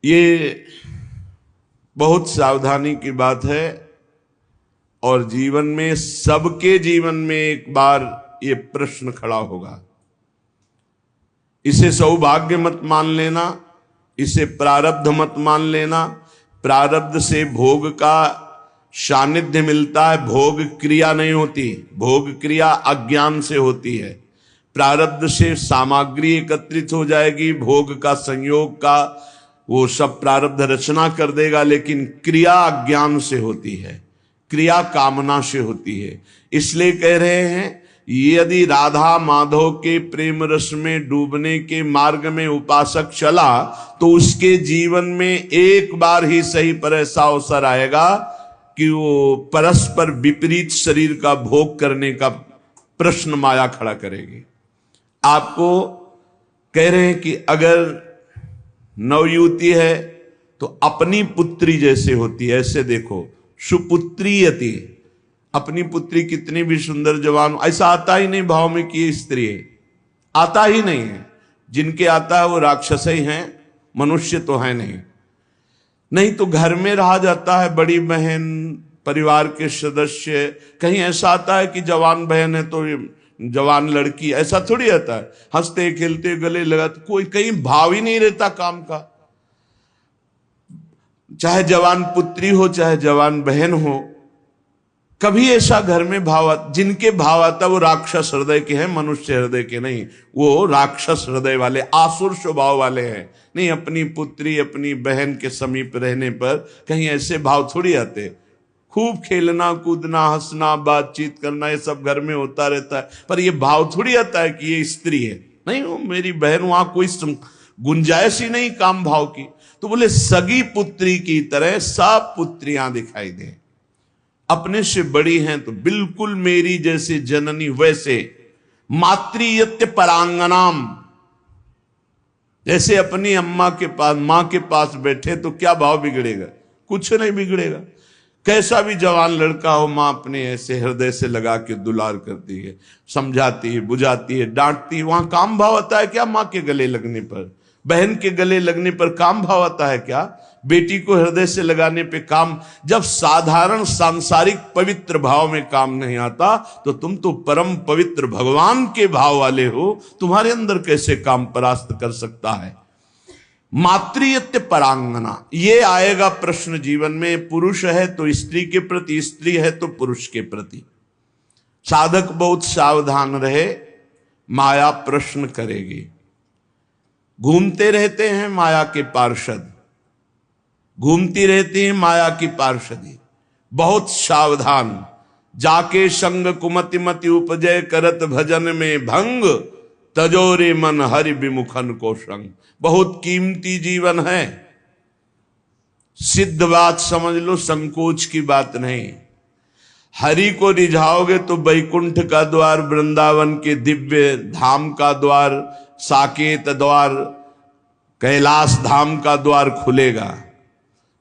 ये बहुत सावधानी की बात है और जीवन में, सबके जीवन में एक बार ये प्रश्न खड़ा होगा। इसे सौभाग्य मत मान लेना, इसे प्रारब्ध मत मान लेना। प्रारब्ध से भोग का सानिध्य मिलता है, भोग क्रिया नहीं होती। भोग क्रिया अज्ञान से होती है। प्रारब्ध से सामग्री एकत्रित हो जाएगी, भोग का संयोग का वो सब प्रारब्ध रचना कर देगा, लेकिन क्रिया अज्ञान से होती है, क्रिया कामना से होती है। इसलिए कह रहे हैं, यदि राधा माधव के प्रेम रस में डूबने के मार्ग में उपासक चला तो उसके जीवन में एक बार ही सही पर ऐसा अवसर आएगा कि वो परस्पर विपरीत शरीर का भोग करने का प्रश्न माया खड़ा करेगी। आपको कह रहे हैं कि अगर नवयुवती है तो अपनी पुत्री जैसे होती है, ऐसे देखो, सुपुत्रीयति, अपनी पुत्री कितनी भी सुंदर जवान, ऐसा आता ही नहीं भाव में कि ये स्त्री है, आता ही नहीं है। जिनके आता है वो राक्षस ही हैं, मनुष्य तो है नहीं। नहीं तो घर में रहा जाता है, बड़ी बहन, परिवार के सदस्य, कहीं ऐसा आता है कि जवान बहन है तो जवान लड़की, ऐसा थोड़ी आता है। हंसते खेलते गले लगाते, कोई कहीं भाव ही नहीं रहता काम का। चाहे जवान पुत्री हो चाहे जवान बहन हो, कभी ऐसा घर में भाव, जिनके भाव आता वो राक्षस हृदय के हैं, मनुष्य हृदय के नहीं। वो राक्षस हृदय वाले, आसुर स्वभाव वाले हैं। नहीं, अपनी पुत्री अपनी बहन के समीप रहने पर कहीं ऐसे भाव थोड़ी आते। खूब खेलना कूदना हंसना बातचीत करना ये सब घर में होता रहता है, पर ये भाव थोड़ी आता है कि ये स्त्री है। नहीं, वो मेरी बहन, वहां कोई गुंजाइश ही नहीं काम भाव की। तो बोले सगी पुत्री की तरह सब पुत्रियां दिखाई दे, अपने से बड़ी हैं तो बिल्कुल मेरी जैसे जननी वैसे। मातृयत्य परांगनाम, जैसे अपनी अम्मा के पास, मां के पास बैठे तो क्या भाव बिगड़ेगा? कुछ नहीं बिगड़ेगा। कैसा भी जवान लड़का हो, मां अपने ऐसे हृदय से लगा के दुलार करती है, समझाती है, बुझाती है, डांटती है। वहां काम भाव आता है क्या? मां के गले लगने पर, बहन के गले लगने पर काम भाव आता है क्या? बेटी को हृदय से लगाने पे काम। जब साधारण सांसारिक पवित्र भाव में काम नहीं आता तो तुम तो परम पवित्र भगवान के भाव वाले हो, तुम्हारे अंदर कैसे काम परास्त कर सकता है? मातृयत्य परांगना, ये आएगा प्रश्न जीवन में। पुरुष है तो स्त्री के प्रति, स्त्री है तो पुरुष के प्रति। साधक बहुत सावधान रहे, माया प्रश्न करेगी। घूमते रहते हैं माया के पार्षद, घूमती रहती है माया की पार्षदी। बहुत सावधान, जाके संग कुमति मति उपजय करत भजन में भंग, तजोरे मन हरि विमुखन को संग। बहुत कीमती जीवन है, सिद्ध बात समझ लो, संकोच की बात नहीं। हरि को रिझाओगे तो वैकुंठ का द्वार, वृंदावन के दिव्य धाम का द्वार, साकेत द्वार, कैलाश धाम का द्वार खुलेगा।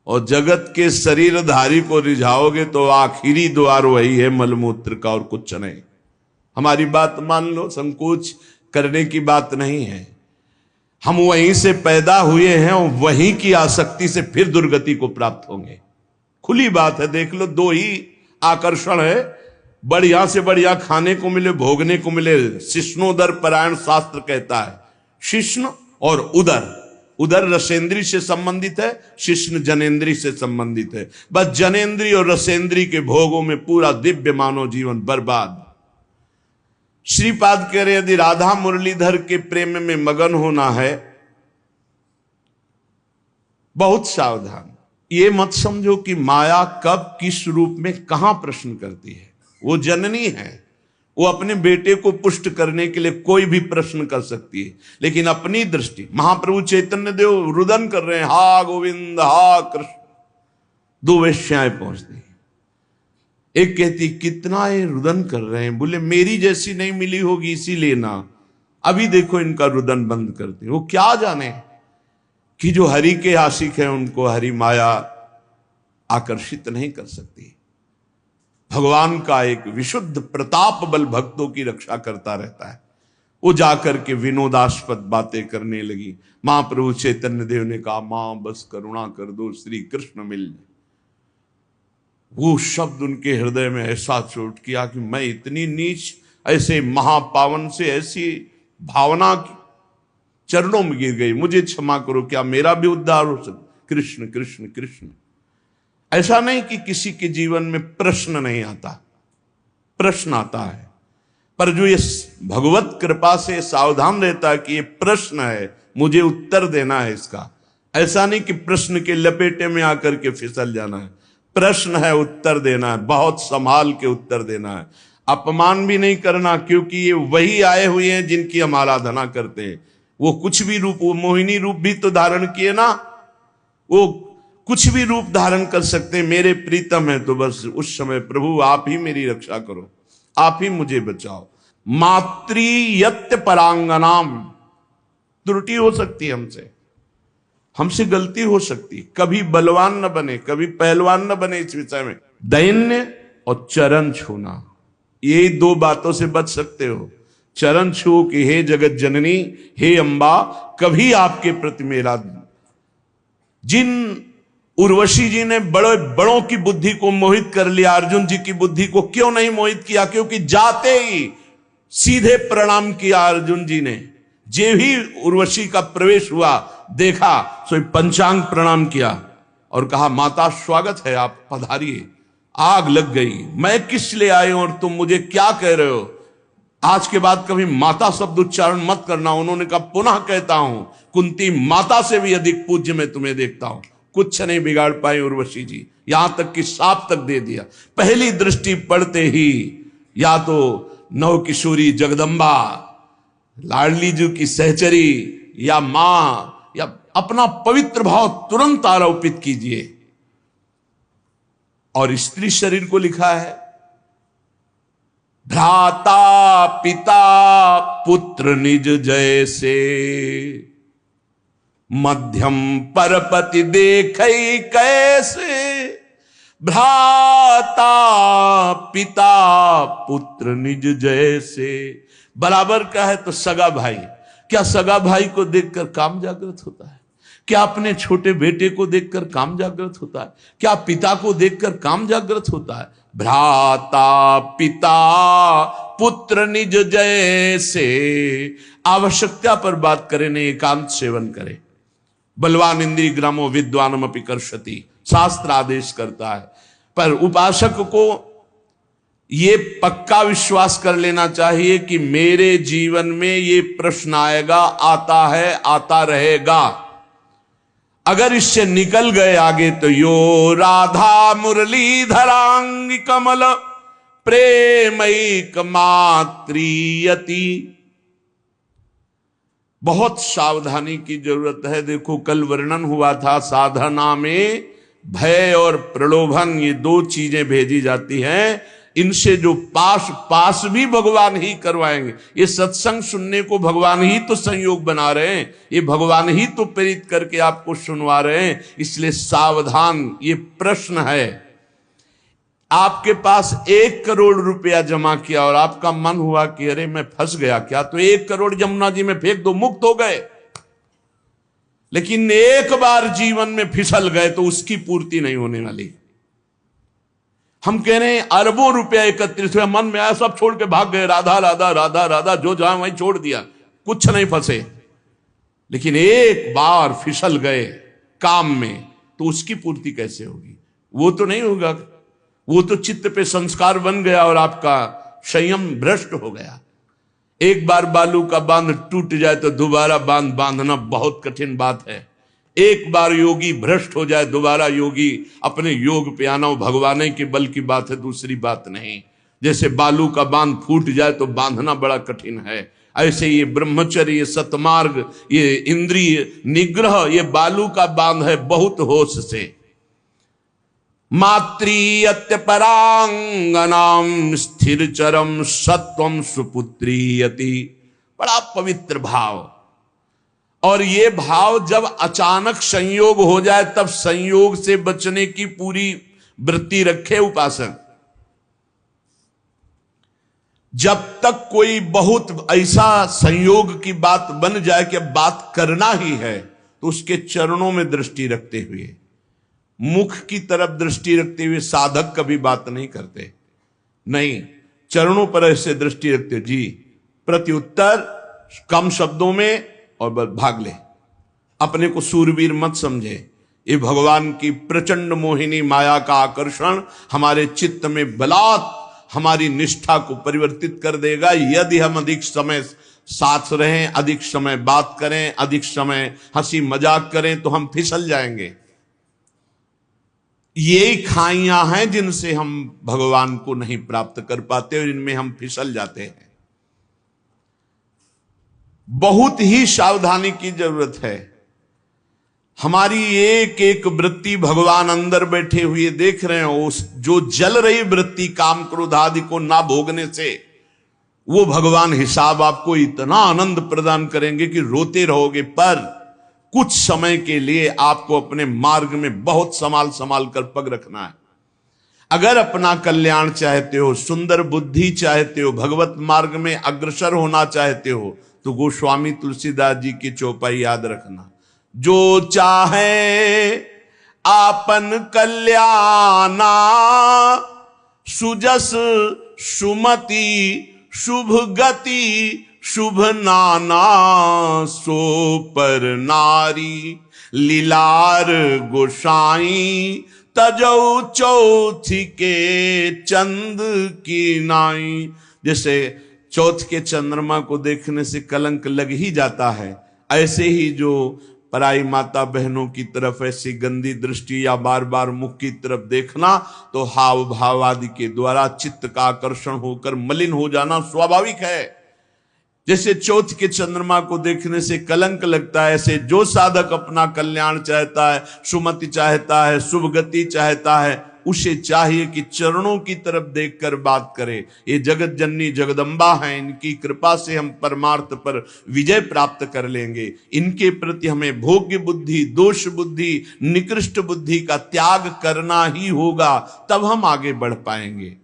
और जगत के शरीरधारी को रिझाओगे तो आखिरी द्वार वही है मलमूत्र का, और कुछ नहीं। हमारी बात मान लो, संकोच करने की बात नहीं है। हम वहीं से पैदा हुए हैं और वहीं की आसक्ति से फिर दुर्गति को प्राप्त होंगे। खुली बात है, देख लो, दो ही आकर्षण है, बढ़िया से बढ़िया खाने को मिले, भोगने को मिले। शिष्णोदर परायण शास्त्र कहता है, शिष्ण और उदर। उदर रसेंद्री से संबंधित है, शिष्ण जनेन्द्री से संबंधित है। बस जनेन्द्री और रसेंद्री के भोगों में पूरा दिव्य मानव जीवन बर्बाद। श्रीपाद कह रहे, यदि राधा मुरलीधर के प्रेम में मगन होना है, बहुत सावधान। ये मत समझो कि माया कब किस रूप में कहां प्रश्न करती है। वो जननी है, वो अपने बेटे को पुष्ट करने के लिए कोई भी प्रश्न कर सकती है, लेकिन अपनी दृष्टि। महाप्रभु चैतन्य देव रुदन कर रहे हैं, हा गोविंद हा कृष्ण। दो वेश्याएं पहुंचती, एक कहती कितना ये रुदन कर रहे हैं, बोले मेरी जैसी नहीं मिली होगी इसीलिए ना, अभी देखो इनका रुदन बंद करती। वो क्या जाने कि जो हरि के आशिक हैं उनको हरि माया आकर्षित नहीं कर सकती। भगवान का एक विशुद्ध प्रताप बल भक्तों की रक्षा करता रहता है। वो जाकर के विनोदास्पद बातें करने लगी। महाप्रभु चैतन्य देव ने कहा, मां बस करुणा कर दो, श्री कृष्ण मिल जाए। वो शब्द उनके हृदय में ऐसा चोट किया कि मैं इतनी नीच, ऐसे महापावन से ऐसी भावना की चरणों में गिर गई, मुझे क्षमा करो, क्या मेरा भी उद्धार हो सकता? कृष्ण कृष्ण कृष्ण। ऐसा नहीं कि किसी के जीवन में प्रश्न नहीं आता, प्रश्न आता है, पर जो ये भगवत कृपा से सावधान रहता है कि ये प्रश्न है, मुझे उत्तर देना है इसका। ऐसा नहीं कि प्रश्न के लपेटे में आकर के फिसल जाना है। प्रश्न है, उत्तर देना है, बहुत संभाल के उत्तर देना है। अपमान भी नहीं करना, क्योंकि ये वही आए हुए हैं जिनकी हम आराधना करते हैं। वो कुछ भी रूप, वो मोहिनी रूप भी तो धारण किए ना, वो कुछ भी रूप धारण कर सकते हैं। मेरे प्रीतम है तो बस उस समय प्रभु आप ही मेरी रक्षा करो, आप ही मुझे बचाओ। मातृयत्य परांगनाम, त्रुटि हो सकती है हमसे गलती हो सकती, कभी बलवान न बने, कभी पहलवान न बने इस विषय में। दैन्य और चरण छूना, यही दो बातों से बच सकते हो। चरण छू कि हे जगत जननी, हे अंबा, कभी आपके प्रति मेरा। जिन उर्वशी जी ने बड़े बड़ों की बुद्धि को मोहित कर लिया, अर्जुन जी की बुद्धि को क्यों नहीं मोहित किया? क्योंकि जाते ही सीधे प्रणाम किया अर्जुन जी ने। जे ही उर्वशी का प्रवेश हुआ, देखा सो पंचांग प्रणाम किया और कहा, माता स्वागत है, आप पधारिए। आग लग गई, मैं किस लिए आए और तुम मुझे क्या कह रहे हो? आज के बाद कभी माता शब्द उच्चारण मत करना। उन्होंने कहा, पुनः कहता हूं, कुंती माता से भी अधिक पूज्य मैं तुम्हें देखता हूं। कुछ नहीं बिगाड़ पाए उर्वशी जी, यहां तक कि साप तक दे दिया। पहली दृष्टि पड़ते ही या तो नव किशोरी जगदम्बा, लाडली जी की सहचरी, या मां, या अपना पवित्र भाव तुरंत आरोपित कीजिए। और स्त्री शरीर को लिखा है, भ्राता पिता पुत्र निज जैसे, मध्यम परपति देखै कैसे। भ्राता पिता पुत्र निज जैसे, बराबर का है तो सगा भाई। क्या सगा भाई को देखकर काम जागृत होता है? क्या अपने छोटे बेटे को देखकर काम जागृत होता है? क्या पिता को देखकर काम जागृत होता है? भ्राता पिता पुत्र निज जैसे। आवश्यकता पर बात करें, नहीं एकांत सेवन करें। बलवान इंद्रिय ग्रामो विद्वानम अपि कर्षति, शास्त्र आदेश करता है। पर उपासक को ये पक्का विश्वास कर लेना चाहिए कि मेरे जीवन में ये प्रश्न आएगा, आता है, आता रहेगा। अगर इससे निकल गए आगे तो यो राधा मुरलीधरांग कमल प्रेमैक मात्रियति। बहुत सावधानी की जरूरत है। देखो, कल वर्णन हुआ था साधना में भय और प्रलोभन, ये दो चीजें भेजी जाती हैं। इनसे जो पास भी भगवान ही करवाएंगे। ये सत्संग सुनने को भगवान ही तो संयोग बना रहे हैं, ये भगवान ही तो प्रेरित करके आपको सुनवा रहे हैं। इसलिए सावधान। ये प्रश्न है, आपके पास 1 करोड़ रुपया जमा किया और आपका मन हुआ कि अरे मैं फंस गया क्या, तो 1 करोड़ यमुना जी में फेंक दो, मुक्त हो गए। लेकिन एक बार जीवन में फिसल गए तो उसकी पूर्ति नहीं होने वाली। हम कह रहे हैं अरबों रुपया एकत्रित हुआ, मन में आया सब छोड़ के भाग गए, राधा राधा राधा राधा, जो जहां वहीं छोड़ दिया, कुछ नहीं फंसे। लेकिन एक बार फिसल गए काम में तो उसकी पूर्ति कैसे होगी? वो तो नहीं होगा। वो तो चित्त पे संस्कार बन गया और आपका संयम भ्रष्ट हो गया। एक बार बालू का बांध टूट जाए तो दोबारा बांध बांधना बहुत कठिन बात है। एक बार योगी भ्रष्ट हो जाए, दोबारा योगी अपने योग पे आना, भगवान के बल की बात है, दूसरी बात नहीं। जैसे बालू का बांध फूट जाए तो बांधना बड़ा कठिन है, ऐसे ये ब्रह्मचर्य, ये सतमार्ग, ये इंद्रिय निग्रह, ये बालू का बांध है, बहुत होश से। मातृयत्य परांगनाम स्थिर चरम सत्वम सुपुत्रीयति। बड़ा पवित्र भाव। और ये भाव जब अचानक संयोग हो जाए तब संयोग से बचने की पूरी वृत्ति रखे उपासक। जब तक कोई बहुत ऐसा संयोग की बात बन जाए कि बात करना ही है, तो उसके चरणों में दृष्टि रखते हुए, मुख की तरफ दृष्टि रखते हुए साधक कभी बात नहीं करते। नहीं, चरणों पर ऐसे दृष्टि रखते, जी प्रत्युत्तर कम शब्दों में और भाग ले। अपने को सूरवीर मत समझे। ये भगवान की प्रचंड मोहिनी माया का आकर्षण हमारे चित्त में बलात् हमारी निष्ठा को परिवर्तित कर देगा। यदि हम अधिक समय साथ रहें, अधिक समय बात करें, अधिक समय हंसी मजाक करें, तो हम फिसल जाएंगे। ये खाइयां हैं जिनसे हम भगवान को नहीं प्राप्त कर पाते और इनमें हम फिसल जाते हैं। बहुत ही सावधानी की जरूरत है। हमारी एक एक वृत्ति भगवान अंदर बैठे हुए देख रहे हो। उस जो जल रही वृत्ति काम क्रोध आदि को ना भोगने से, वो भगवान हिसाब आपको इतना आनंद प्रदान करेंगे कि रोते रहोगे। पर कुछ समय के लिए आपको अपने मार्ग में बहुत संभाल संभाल कर पग रखना है। अगर अपना कल्याण चाहते हो, सुंदर बुद्धि चाहते हो, भगवत मार्ग में अग्रसर होना चाहते हो, तो गोस्वामी तुलसीदास जी की चौपाई याद रखना। जो चाहे आपन कल्याणा, सुजस सुमति शुभ गति शुभ नाना, सो पर नारी लीलार गोसाई, तजौ चौथी के चंद की नाई। जैसे चौथ के चंद्रमा को देखने से कलंक लग ही जाता है, ऐसे ही जो पराई माता बहनों की तरफ ऐसी गंदी दृष्टि या बार बार मुख की तरफ देखना, तो हाव भाव आदि के द्वारा चित्त का आकर्षण होकर मलिन हो जाना स्वाभाविक है। जैसे चौथ के चंद्रमा को देखने से कलंक लगता है, ऐसे जो साधक अपना कल्याण चाहता है, सुमति चाहता है, शुभ गति चाहता है, उसे चाहिए कि चरणों की तरफ देखकर बात करे। ये जगत जननी जगदम्बा हैं, इनकी कृपा से हम परमार्थ पर विजय प्राप्त कर लेंगे। इनके प्रति हमें भोग्य बुद्धि, दोष बुद्धि, निकृष्ट बुद्धि का त्याग करना ही होगा, तब हम आगे बढ़ पाएंगे।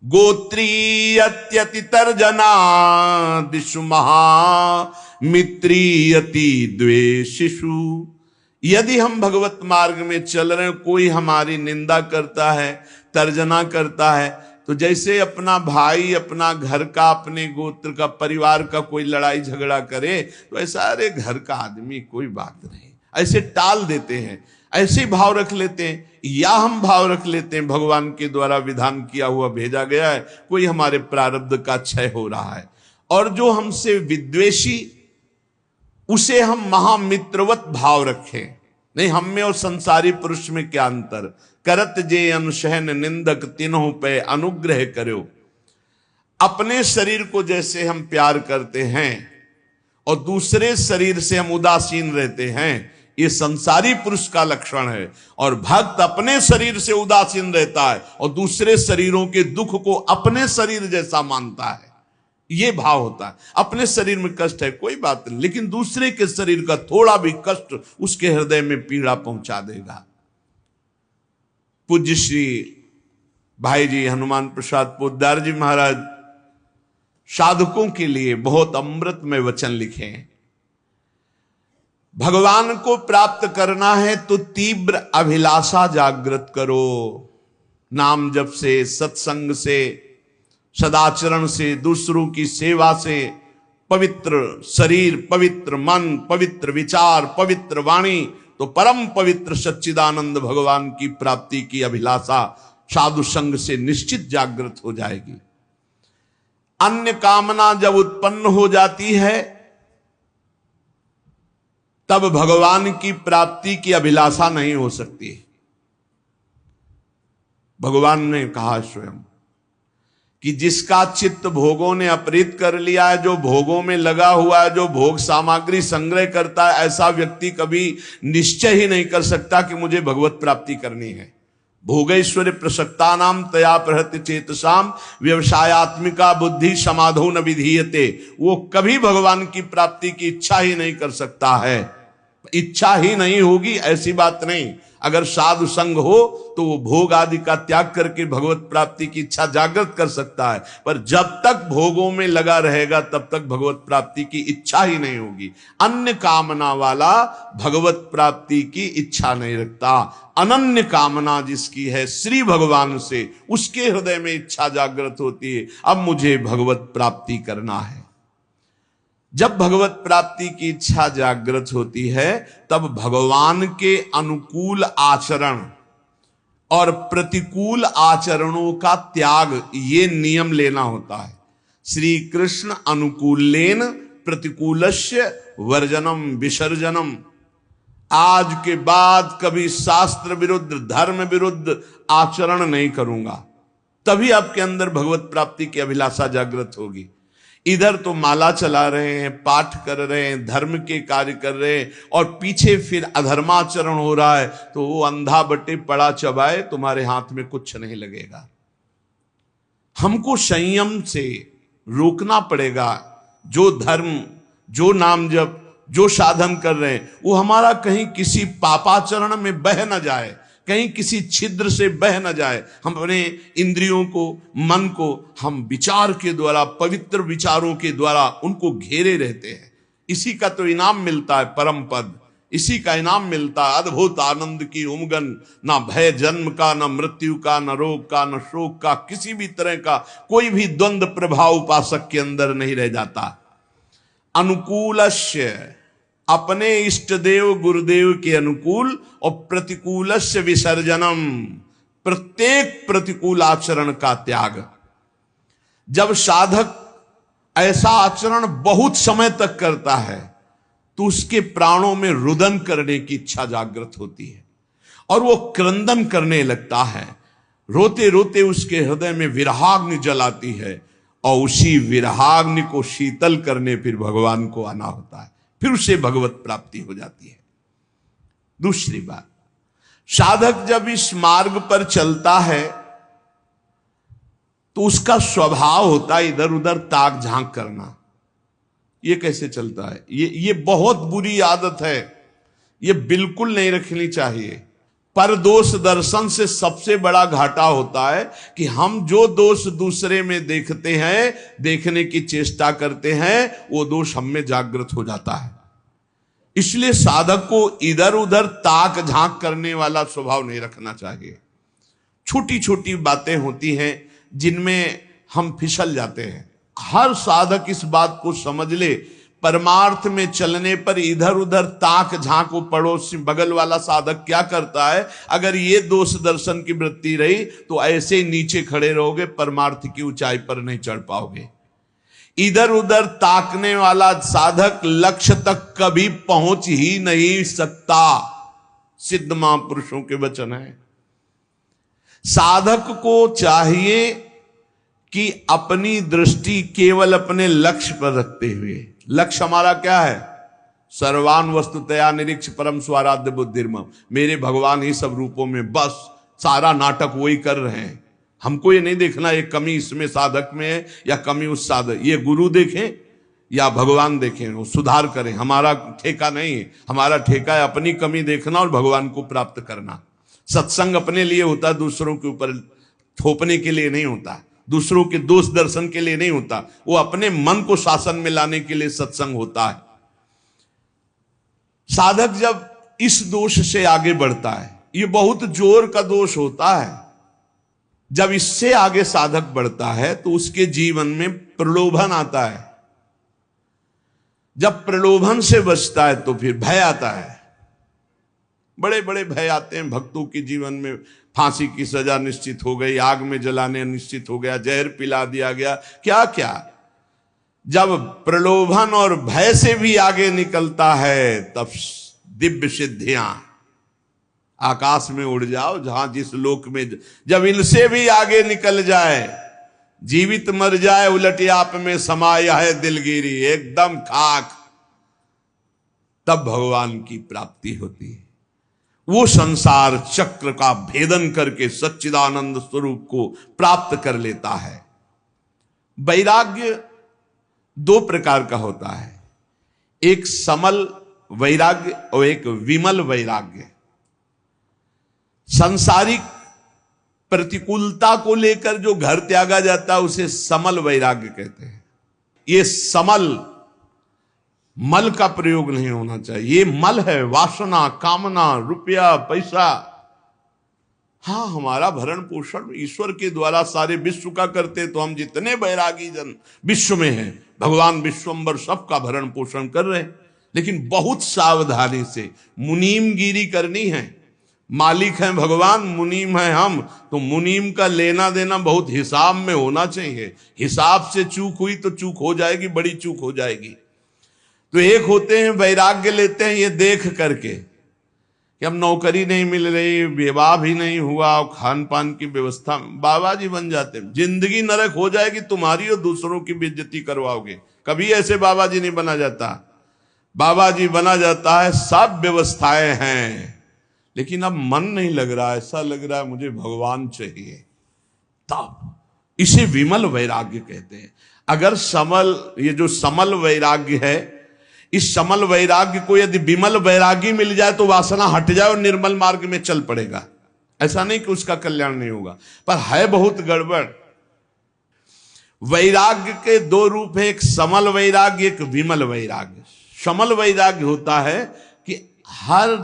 गोत्रीयत्यति तर्जना दिशु महा, मित्रीयति द्वेषिषु। यदि हम भगवत मार्ग में चल रहे हैं, कोई हमारी निंदा करता है, तर्जना करता है, तो जैसे अपना भाई, अपना घर का, अपने गोत्र का, परिवार का कोई लड़ाई झगड़ा करे, तो ऐसा अरे घर का आदमी कोई बात नहीं, ऐसे टाल देते हैं, ऐसे भाव रख लेते हैं। या हम भाव रख लेते हैं भगवान के द्वारा विधान किया हुआ भेजा गया है, कोई हमारे प्रारब्ध का क्षय हो रहा है, और जो हमसे विद्वेषी उसे हम महामित्रवत भाव रखें। नहीं, हम में और संसारी पुरुष में क्या अंतर। करत जे अनुशहन निंदक तिन्हों पे अनुग्रह करो। अपने शरीर को जैसे हम प्यार करते हैं और दूसरे शरीर से हम उदासीन रहते हैं, ये संसारी पुरुष का लक्षण है। और भक्त अपने शरीर से उदासीन रहता है और दूसरे शरीरों के दुख को अपने शरीर जैसा मानता है। ये भाव होता है। अपने शरीर में कष्ट है कोई बात नहीं, लेकिन दूसरे के शरीर का थोड़ा भी कष्ट उसके हृदय में पीड़ा पहुंचा देगा। पूज्य श्री भाई जी हनुमान प्रसाद पोद्दार जी महाराज साधकों के लिए बहुत अमृतमय वचन लिखे हैं। भगवान को प्राप्त करना है तो तीव्र अभिलाषा जागृत करो। नाम जप से, सत्संग से, सदाचरण से, दूसरों की सेवा से, पवित्र शरीर, पवित्र मन, पवित्र विचार, पवित्र वाणी, तो परम पवित्र सच्चिदानंद भगवान की प्राप्ति की अभिलाषा साधु संग से निश्चित जागृत हो जाएगी। अन्य कामना जब उत्पन्न हो जाती है, तब भगवान की प्राप्ति की अभिलाषा नहीं हो सकती। भगवान ने कहा स्वयं कि जिसका चित्त भोगों ने अपहृत कर लिया है, जो भोगों में लगा हुआ है, जो भोग सामग्री संग्रह करता है, ऐसा व्यक्ति कभी निश्चय ही नहीं कर सकता कि मुझे भगवत प्राप्ति करनी है। भोगैश्वर्य प्रसक्ता नाम तया प्रहृत्य चेतसाम व्यवसायत्मिका बुद्धि समाधो न विधीयते। वो कभी भगवान की प्राप्ति की इच्छा ही नहीं कर सकता है। इच्छा ही नहीं होगी ऐसी बात नहीं। अगर साधु संग हो तो वो भोग आदि का त्याग करके भगवत प्राप्ति की इच्छा जागृत कर सकता है, पर जब तक भोगों में लगा रहेगा तब तक भगवत प्राप्ति की इच्छा ही नहीं होगी। अन्य कामना वाला भगवत प्राप्ति की इच्छा नहीं रखता। अनन्य कामना जिसकी है श्री भगवान से, उसके हृदय में इच्छा जागृत होती है, अब मुझे भगवत प्राप्ति करना है। जब भगवत प्राप्ति की इच्छा जागृत होती है तब भगवान के अनुकूल आचरण और प्रतिकूल आचरणों का त्याग, ये नियम लेना होता है। श्री कृष्ण अनुकूलेन प्रतिकूलस्य वर्जनम विसर्जनम। आज के बाद कभी शास्त्र विरुद्ध, धर्म विरुद्ध आचरण नहीं करूंगा, तभी आपके अंदर भगवत प्राप्ति की अभिलाषा जागृत होगी। इधर तो माला चला रहे हैं, पाठ कर रहे हैं, धर्म के कार्य कर रहे हैं, और पीछे फिर अधर्माचरण हो रहा है, तो वो अंधा बटे पड़ा चबाए, तुम्हारे हाथ में कुछ नहीं लगेगा। हमको संयम से रोकना पड़ेगा। जो धर्म, जो नाम जप, जो साधन कर रहे हैं, वो हमारा कहीं किसी पापाचरण में बह न जाए, कहीं किसी छिद्र से बह न जाए। हम अपने इंद्रियों को, मन को हम विचार के द्वारा, पवित्र विचारों के द्वारा उनको घेरे रहते हैं। इसी का तो इनाम मिलता है परम पद, इसी का इनाम मिलता है अद्भुत आनंद की उमगन। ना भय जन्म का, ना मृत्यु का, न रोग का, न शोक का, किसी भी तरह का कोई भी द्वंद्व प्रभाव उपासक के अंदर नहीं रह जाता। अनुकूलस्य, अपने इष्ट देव गुरुदेव के अनुकूल, और प्रतिकूलस्य विसर्जनम, प्रत्येक प्रतिकूल आचरण का त्याग। जब साधक ऐसा आचरण बहुत समय तक करता है तो उसके प्राणों में रुदन करने की इच्छा जागृत होती है और वो क्रंदन करने लगता है। रोते रोते उसके हृदय में विरहाग्नि जलाती है, और उसी विरहाग्नि को शीतल करने फिर भगवान को आना होता है, फिर उसे भगवत प्राप्ति हो जाती है। दूसरी बात, साधक जब इस मार्ग पर चलता है तो उसका स्वभाव होता है इधर उधर ताक झांक करना। ये कैसे चलता है? ये बहुत बुरी आदत है, ये बिल्कुल नहीं रखनी चाहिए। पर दोष दर्शन से सबसे बड़ा घाटा होता है कि हम जो दोष दूसरे में देखते हैं, देखने की चेष्टा करते हैं, वो दोष हम में जागृत हो जाता है। इसलिए साधक को इधर उधर ताक झांक करने वाला स्वभाव नहीं रखना चाहिए। छोटी छोटी बातें होती हैं जिनमें हम फिसल जाते हैं। हर साधक इस बात को समझ ले, परमार्थ में चलने पर इधर उधर ताक झांक, पड़ोसी बगल वाला साधक क्या करता है, अगर ये दोष दर्शन की वृत्ति रही तो ऐसे ही नीचे खड़े रहोगे, परमार्थ की ऊंचाई पर नहीं चढ़ पाओगे। इधर उधर ताकने वाला साधक लक्ष्य तक कभी पहुंच ही नहीं सकता। सिद्ध महापुरुषों के वचन है। साधक को चाहिए कि अपनी दृष्टि केवल अपने लक्ष्य पर रखते हुए, लक्ष्य हमारा क्या है? सर्वान वस्तुतया निरीक्ष परम स्वाराध्य बुद्धिर्मम, मेरे भगवान ही सब रूपों में, बस सारा नाटक वही कर रहे हैं। हमको ये नहीं देखना ये कमी इसमें साधक में है या कमी उस साधक, ये गुरु देखें या भगवान देखें, वो सुधार करें, हमारा ठेका नहीं है। हमारा ठेका है अपनी कमी देखना और भगवान को प्राप्त करना। सत्संग अपने लिए होता है, दूसरों के ऊपर थोपने के लिए नहीं होता, दूसरों के दोष दर्शन के लिए नहीं होता, वो अपने मन को शासन में लाने के लिए सत्संग होता है। साधक जब इस दोष से आगे बढ़ता है, ये बहुत जोर का दोष होता है, जब इससे आगे साधक बढ़ता है तो उसके जीवन में प्रलोभन आता है। जब प्रलोभन से बचता है तो फिर भय आता है। बड़े बड़े भय आते हैं भक्तों के जीवन में। फांसी की सजा निश्चित हो गई, आग में जलाने निश्चित हो गया, जहर पिला दिया गया, क्या क्या। जब प्रलोभन और भय से भी आगे निकलता है तब दिव्य सिद्धियां, आकाश में उड़ जाओ जहां जिस लोक में, जब इनसे भी आगे निकल जाए, जीवित मर जाए उलटे आप में समाया है दिलगिरी, एकदम खाक, तब भगवान की प्राप्ति होती है। वो संसार चक्र का भेदन करके सच्चिदानंद स्वरूप को प्राप्त कर लेता है। वैराग्य दो प्रकार का होता है, एक समल वैराग्य और एक विमल वैराग्य। सांसारिक प्रतिकूलता को लेकर जो घर त्यागा जाता है उसे समल वैराग्य कहते हैं। ये समल, मल का प्रयोग नहीं होना चाहिए। ये मल है वासना, कामना, रुपया, पैसा। हाँ, हमारा भरण पोषण ईश्वर के द्वारा सारे विश्व का करते, तो हम जितने बैरागी जन विश्व में हैं, भगवान विश्वम्बर सबका भरण पोषण कर रहे हैं। लेकिन बहुत सावधानी से मुनीमगिरी करनी है। मालिक हैं भगवान, मुनीम हैं हम, तो मुनीम का लेना देना बहुत हिसाब में होना चाहिए। हिसाब से चूक हुई तो चूक हो जाएगी, बड़ी चूक हो जाएगी। तो एक होते हैं वैराग्य लेते हैं ये देख करके कि अब नौकरी नहीं मिल रही, विवाह भी नहीं हुआ, खान पान की व्यवस्था, बाबा जी बन जाते हैं। जिंदगी नरक हो जाएगी तुम्हारी और दूसरों की बेइज्जती करवाओगे। कभी ऐसे बाबा जी नहीं बना जाता। बाबा जी बना जाता है, सब व्यवस्थाएं हैं, लेकिन अब मन नहीं लग रहा, ऐसा लग रहा है मुझे भगवान चाहिए। तब इसे विमल वैराग्य कहते हैं। अगर समल, ये जो समल वैराग्य है, इस समल वैराग्य को यदि विमल वैरागी मिल जाए तो वासना हट जाए और निर्मल मार्ग में चल पड़ेगा। ऐसा नहीं कि उसका कल्याण नहीं होगा, पर है बहुत गड़बड़। वैराग्य के दो रूप है, एक समल वैराग्य, एक विमल वैराग्य। समल वैराग्य होता है कि हर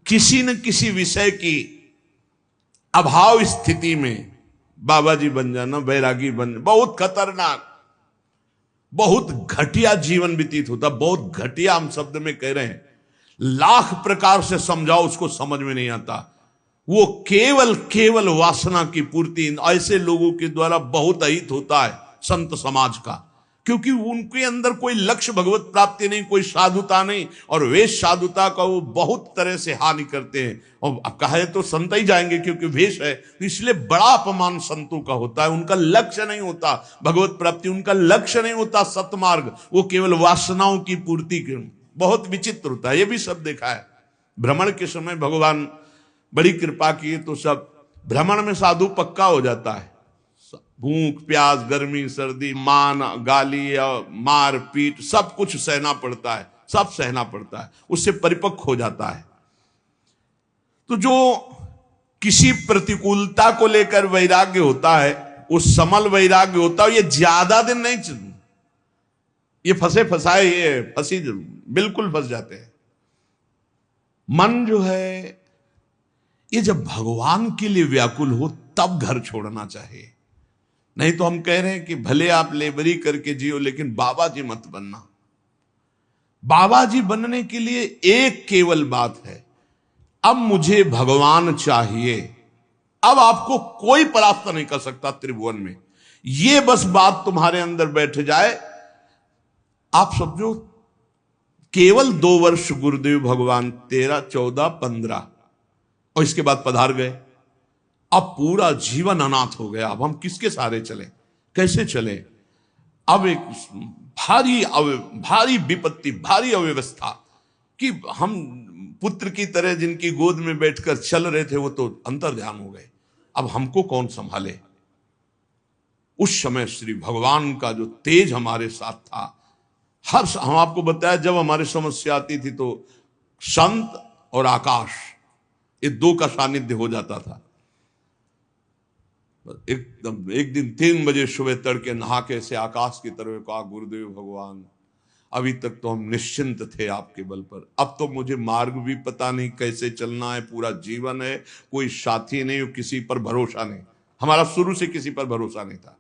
किसी न किसी विषय की अभाव स्थिति में बाबा जी बन जाना, वैरागी बन जाना, बहुत खतरनाक, बहुत घटिया जीवन व्यतीत होता। बहुत घटिया हम शब्द में कह रहे हैं, लाख प्रकार से समझाओ उसको समझ में नहीं आता। वो केवल वासना की पूर्ति ऐसे लोगों के द्वारा बहुत अहित होता है संत समाज का, क्योंकि उनके अंदर कोई लक्ष्य भगवत प्राप्ति नहीं, कोई साधुता नहीं, और वेश साधुता का वो बहुत तरह से हानि करते हैं। और अब कहे तो संत ही जाएंगे क्योंकि वेश है, तो इसलिए बड़ा अपमान संतों का होता है। उनका लक्ष्य नहीं होता भगवत प्राप्ति, उनका लक्ष्य नहीं होता सतमार्ग, वो केवल वासनाओं की पूर्ति के। बहुत विचित्र होता है, ये भी सब देखा है। भ्रमण के समय भगवान बड़ी कृपा की तो सब भ्रमण में साधु पक्का हो जाता है। भूख प्यास गर्मी सर्दी मान गाली मार पीट सब कुछ सहना पड़ता है, सब सहना पड़ता है, उससे परिपक्व हो जाता है। तो जो किसी प्रतिकूलता को लेकर वैराग्य होता है वो समल वैराग्य होता है। ये ज्यादा दिन नहीं ये फंसे फंसाए, ये फंसी बिल्कुल फंस जाते हैं। मन जो है ये जब भगवान के लिए व्याकुल हो तब घर छोड़ना चाहिए। नहीं तो हम कह रहे हैं कि भले आप लेबरी करके जियो लेकिन बाबा जी मत बनना। बाबा जी बनने के लिए एक केवल बात है, अब मुझे भगवान चाहिए। अब आपको कोई परास्त नहीं कर सकता त्रिभुवन में। ये बस बात तुम्हारे अंदर बैठ जाए, आप समझो केवल 2 वर्ष गुरुदेव भगवान 13, 14, 15 और इसके बाद पधार गए। अब पूरा जीवन अनाथ हो गया। अब हम किसके सहारे चले, कैसे चले? अब एक भारी विपत्ति, भारी अव्यवस्था कि हम पुत्र की तरह जिनकी गोद में बैठकर चल रहे थे वो तो अंतर्ध्यान हो गए। अब हमको कौन संभाले? उस समय श्री भगवान का जो तेज हमारे साथ था, हम आपको बताया जब हमारी समस्या आती थी तो संत और आकाश ये 2 का सानिध्य हो जाता था। एकदम एक दिन 3 बजे सुबह तड़के नहा के से आकाश की तरफ कहा, गुरुदेव भगवान अभी तक तो हम निश्चिंत थे आपके बल पर, अब तो मुझे मार्ग भी पता नहीं कैसे चलना है। पूरा जीवन है, कोई साथी नहीं, किसी पर भरोसा नहीं। हमारा शुरू से किसी पर भरोसा नहीं था।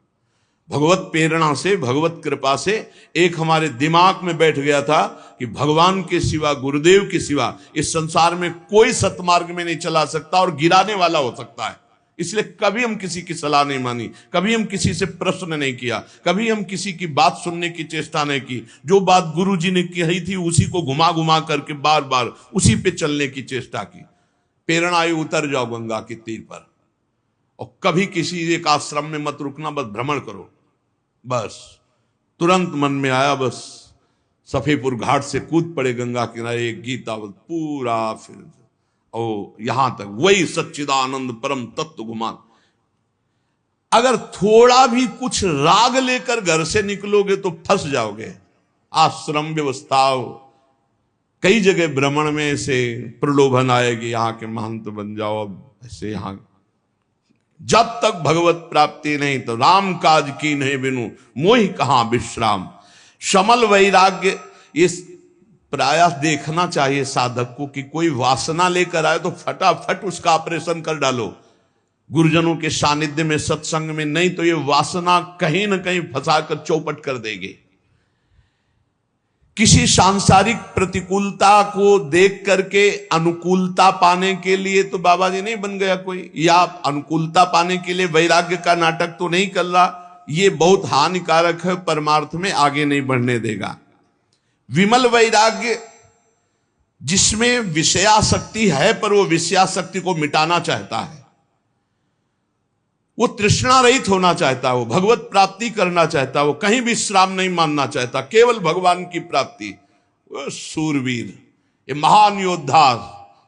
भगवत प्रेरणा से, भगवत कृपा से एक हमारे दिमाग में बैठ गया था कि भगवान के सिवा, गुरुदेव के सिवा इस संसार में कोई सतमार्ग में नहीं चला सकता और गिराने वाला हो सकता है। इसलिए कभी हम किसी की सलाह नहीं मानी, कभी हम किसी से प्रश्न नहीं किया, कभी हम किसी की बात सुनने की चेष्टा नहीं की। जो बात गुरु जी ने कही थी उसी को घुमा घुमा करके बार बार उसी पे चलने की चेष्टा की। प्रेरणा आई, उतर जाओ गंगा के तीर पर और कभी किसी एक आश्रम में मत रुकना, बस भ्रमण करो। बस तुरंत मन में आया, बस सफेपुर घाट से कूद पड़े गंगा किनारे, एक गीता पूरा फिर और यहां तक वही सच्चिदानंद परम तत्व घुमान। अगर थोड़ा भी कुछ राग लेकर घर से निकलोगे तो फंस जाओगे। आश्रम व्यवस्था कई जगह भ्रमण में ऐसे प्रलोभन आएगी, यहाँ के महंत बन जाओ, अब ऐसे यहाँ। जब तक भगवत प्राप्ति नहीं तो राम काज की नहीं बिनु मोहि कहां विश्राम। समल वैराग्य, इस प्रायः देखना चाहिए साधक को कि कोई वासना लेकर आए तो फटाफट उसका ऑपरेशन कर डालो गुरुजनों के सानिध्य में, सत्संग में, नहीं तो ये वासना कहीं ना कहीं फंसाकर चौपट कर देगी। किसी सांसारिक प्रतिकूलता को देख करके अनुकूलता पाने के लिए तो बाबा जी नहीं बन गया कोई, या अनुकूलता पाने के लिए वैराग्य का नाटक तो नहीं कर रहा। ये बहुत हानिकारक है, परमार्थ में आगे नहीं बढ़ने देगा। विमल वैराग्य जिसमें विषयासक्ति है पर वो विषयासक्ति को मिटाना चाहता है, वो तृष्णा रहित होना चाहता है, वो भगवत प्राप्ति करना चाहता है, वो कहीं भी विश्राम नहीं मानना चाहता, केवल भगवान की प्राप्ति। वो सूरवीर, ये महान योद्धा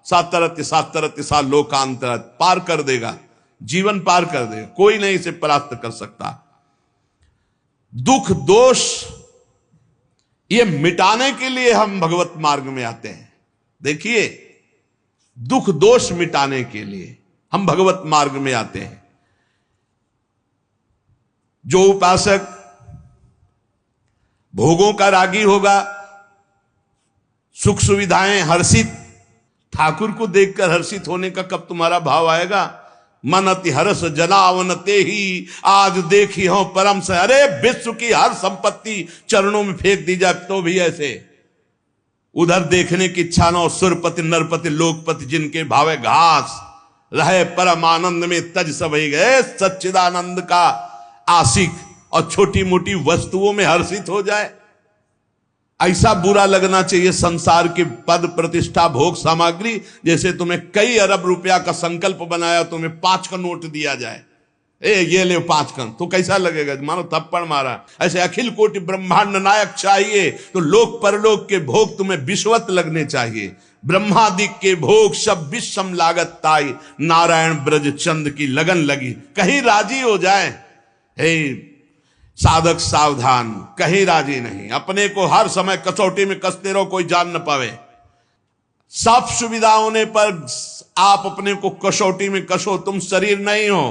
सातरत्य सातरत्य सा लोकांतरत पार कर देगा, जीवन पार कर देगा, कोई नहीं इसे परास्त कर सकता। दुख दोष ये मिटाने के लिए हम भगवत मार्ग में आते हैं। देखिए, दुख दोष मिटाने के लिए हम भगवत मार्ग में आते हैं। जो उपासक भोगों का रागी होगा, सुख सुविधाएं हर्षित, ठाकुर को देखकर हर्षित होने का कब तुम्हारा भाव आएगा? मन अति हर्ष जनावनते ही आज देखी हो परम से। अरे विश्व की हर संपत्ति चरणों में फेंक दी जाए तो भी ऐसे, उधर देखने की इच्छा न हो। सुरपति नरपति लोकपति जिनके भावे घास रहे, परम आनंद में तज सबई गए। सच्चिदानंद का आशिक और छोटी मोटी वस्तुओं में हर्षित हो जाए, ऐसा बुरा लगना चाहिए संसार के पद प्रतिष्ठा भोग सामग्री। जैसे तुम्हें कई अरब रुपया का संकल्प बनाया, तुम्हें 5 का नोट दिया जाए, ये ले 5 का, तो कैसा लगेगा? मानो थप्पड़ मारा। ऐसे अखिल कोटि ब्रह्मांड नायक चाहिए तो लोक परलोक के भोग तुम्हें विश्वत लगने चाहिए। ब्रह्मादिक के भोग सब विषम लागत ताई, नारायण ब्रज चंद की लगन लगी, कहीं राजी हो जाए। हे साधक सावधान, कहीं राजी नहीं। अपने को हर समय कसौटी में कसते रहो, कोई जान न पावे। सब सुविधा होने पर आप अपने को कसौटी में कसो। तुम शरीर नहीं हो,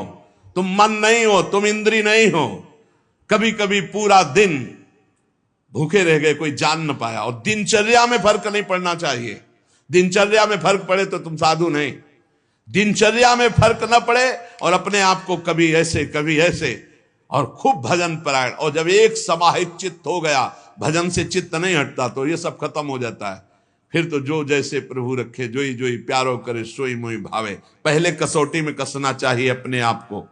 तुम मन नहीं हो, तुम इंद्री नहीं हो। कभी कभी पूरा दिन भूखे रह गए, कोई जान न पाया। और दिनचर्या में फर्क नहीं पड़ना चाहिए। दिनचर्या में फर्क पड़े तो तुम साधु नहीं। दिनचर्या में फर्क न पड़े और अपने आप को कभी ऐसे कभी ऐसे, और खूब भजन परायण। और जब एक समाहित चित्त हो गया, भजन से चित्त नहीं हटता, तो ये सब खत्म हो जाता है। फिर तो जो जैसे प्रभु रखे, जोई जोई प्यारो करे सोई मोई भावे। पहले कसौटी में कसना चाहिए अपने आप को।